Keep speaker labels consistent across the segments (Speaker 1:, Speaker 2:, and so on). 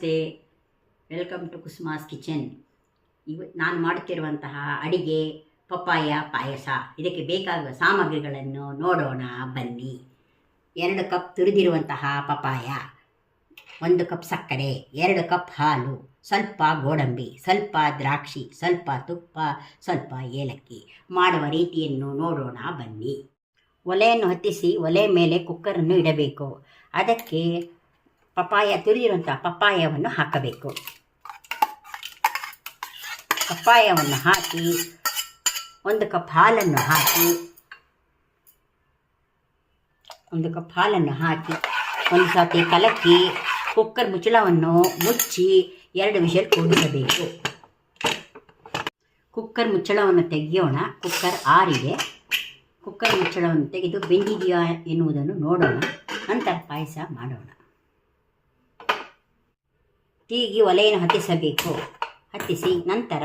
Speaker 1: ನಮಸ್ತೆ, welcome to Kusuma's kitchen. ನಾನು ಮಾಡುತ್ತಿರುವಂತಹ ಅಡಿಗೆ ಪಪ್ಪಾಯ ಪಾಯಸ. ಇದಕ್ಕೆ ಬೇಕಾಗುವ ಸಾಮಗ್ರಿಗಳನ್ನು ನೋಡೋಣ ಬನ್ನಿ. 2 ಕಪ್ ತುರಿದಿರುವಂತಹ ಪಪ್ಪಾಯ, 1 ಕಪ್ ಸಕ್ಕರೆ, 2 ಕಪ್ ಹಾಲು, ಸ್ವಲ್ಪ ಗೋಡಂಬಿ, ಸ್ವಲ್ಪ ದ್ರಾಕ್ಷಿ, ಸ್ವಲ್ಪ ತುಪ್ಪ, ಸ್ವಲ್ಪ ಏಲಕ್ಕಿ. ಮಾಡುವ ರೀತಿಯನ್ನು ನೋಡೋಣ ಬನ್ನಿ. ಒಲೆಯನ್ನು ಹತ್ತಿಸಿ ಒಲೆ ಮೇಲೆ ಕುಕ್ಕರನ್ನು ಇಡಬೇಕು. ಅದಕ್ಕೆ ತುರಿದಿರುವಂಥ ಪಪ್ಪಾಯವನ್ನು ಹಾಕಬೇಕು. ಪಪ್ಪಾಯವನ್ನು ಹಾಕಿ 1 ಕಪ್ ಹಾಲನ್ನು ಹಾಕಿ 1 ಕಪ್ ಹಾಲನ್ನು ಹಾಕಿ ಒಂದು ಸಾತಿ ಕಲಕಿ ಕುಕ್ಕರ್ ಮುಚ್ಚಳವನ್ನು ಮುಚ್ಚಿ 2 ವಿಷಲ್ ಕೂಗಿಸಬೇಕು. ಕುಕ್ಕರ್ ಮುಚ್ಚಳವನ್ನು ತೆಗೆಯೋಣ. ಕುಕ್ಕರ್ ಆರಿದೆ. ಕುಕ್ಕರ್ ಮುಚ್ಚಳವನ್ನು ತೆಗೆದು ಬೆಂದಿದೆಯಾ ಎನ್ನುವುದನ್ನು ನೋಡೋಣ. ನಂತರ ಪಾಯಸ ಮಾಡೋಣ. ತೀಗಿ ಒಲೆಯನ್ನು ಹತ್ತಿಸಬೇಕು. ಹತ್ತಿಸಿ ನಂತರ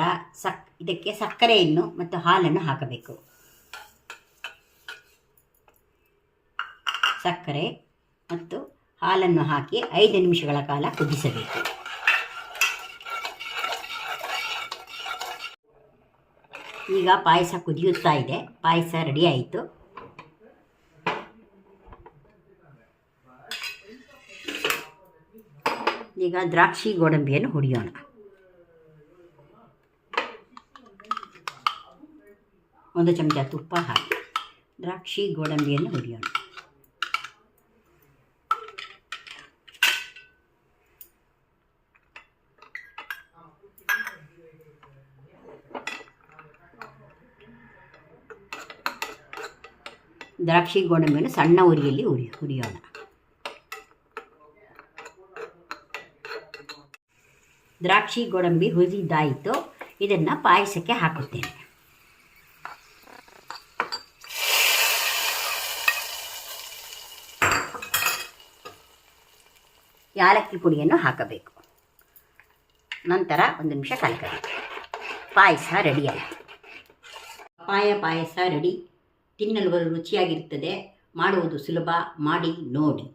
Speaker 1: ಇದಕ್ಕೆ ಸಕ್ಕರೆಯನ್ನು ಮತ್ತು ಹಾಲನ್ನು ಹಾಕಬೇಕು. ಸಕ್ಕರೆ ಮತ್ತು ಹಾಲನ್ನು ಹಾಕಿ 5 ನಿಮಿಷಗಳ ಕಾಲ ಕುದಿಸಬೇಕು. ಈಗ ಪಾಯಸ ಕುದಿಯುತ್ತಾ ಇದೆ. ಪಾಯಸ ರೆಡಿ ಆಯಿತು. ಈಗ ದ್ರಾಕ್ಷಿ ಗೋಡಂಬಿಯನ್ನು ಹುರಿಯೋಣ. ಒಂದು ಚಮಚ ತುಪ್ಪ ಹಾಕಿ ದ್ರಾಕ್ಷಿ ಗೋಡಂಬಿಯನ್ನು ಹುರಿಯೋಣ. ದ್ರಾಕ್ಷಿ ಗೋಡಂಬಿಯನ್ನು ಸಣ್ಣ ಉರಿಯಲ್ಲಿ ಹುರಿಯೋಣ. ದ್ರಾಕ್ಷಿ ಗೋಡಂಬಿ ಹುರಿದಿದ್ದಾಯಿತು. ಇದನ್ನು ಪಾಯಸಕ್ಕೆ ಹಾಕುತ್ತೇನೆ. ಯಾಲಕ್ಕಿ ಪುಡಿಯನ್ನು ಹಾಕಬೇಕು. ನಂತರ 1 ನಿಮಿಷ ಕಲಕಬೇಕು. ಪಾಯಸ ರೆಡಿ ಆಯಿತು. ಪಪ್ಪಾಯ ಪಾಯಸ ರೆಡಿ. ತಿನ್ನಲು ರುಚಿಯಾಗಿರುತ್ತದೆ. ಮಾಡುವುದು ಸುಲಭ. ಮಾಡಿ ನೋಡಿ.